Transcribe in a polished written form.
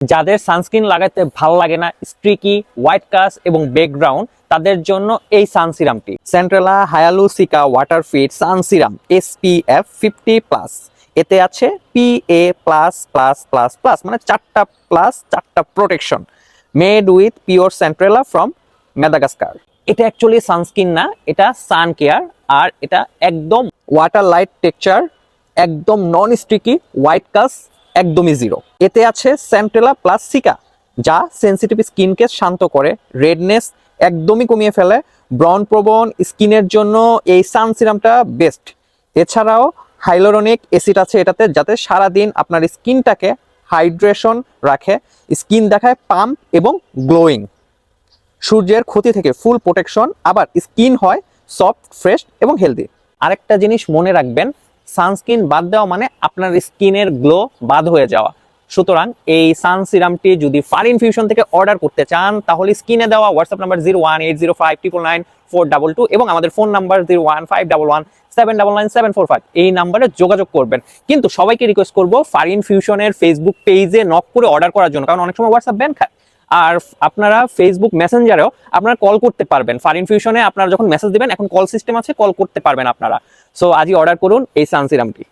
যাদের সানস্ক্রিন লাগাতে ভালো লাগে না, স্ট্রিকি, হোয়াইট কাস্ট এবং ব্যাকগ্রাউন্ড, তাদের জন্য এই সান সিরামটি centella hyalu cica water fit sun serum SPF 50+। এতে আছে PA++++, মানে 4টা প্লাস 4টা protection, made with pure centella from Madagascar. এটা অ্যাকচুয়ালি সানস্ক্রিন না, এটা সান কেয়ার। আর এটা একদম ওয়াটার লাইট টেক্সচার, একদম নন স্টিকি, হোয়াইট কাস্ট একদমই জিরো। এতে আছে সেন্ট্রেলা প্লাস সিকা, যা সেনসিটিভ স্কিনকে শান্ত করে, রেডনেস একদমই কমিয়ে ফেলে। ব্রন প্রবণ স্কিনের জন্য এই সান সিরামটা বেস্ট। এছাড়াও হাইলোরনিক অ্যাসিড আছে এটাতে, যাতে সারাদিন আপনার স্কিনটাকে হাইড্রেশন রাখে, স্কিন দেখায় পাম্প এবং গ্লোয়িং, সূর্যের ক্ষতি থেকে ফুল প্রোটেকশন, আবার স্কিন হয় সফট, ফ্রেশ এবং হেলদি। আরেকটা জিনিস মনে রাখবেন, সানস্ক্রিন বাদ দেওয়া মানে আপনার স্কিনের গ্লো বাদ হয়ে যাওয়া। সুতরাং এই সান সিরামটি যদি ফার ইনফিউশন থেকে অর্ডার করতে চান, তাহলে স্ক্রিনে দেওয়া হোয়াটসঅ্যাপ নাম্বার 01805999422 এবং আমাদের ফোন নাম্বার 01511799745, এই নাম্বারে যোগাযোগ করবেন। কিন্তু সবাইকে রিকোয়েস্ট করবো ফার ইনফিউশনের ফেসবুক পেজে নক করে অর্ডার করার জন্য, কারণ অনেক সময় হোয়াটসঅ্যাপ ব্যান খায়। আর আপনারা ফেসবুক মেসেঞ্জারেও আপনারা কল করতে পারবেন। ফার ইনফিউশনে আপনারা যখন মেসেজ দিবেন, এখন কল সিস্টেম আছে, কল করতে পারবেন আপনারা। সো আজই অর্ডার করুন এই সান সিরামটি।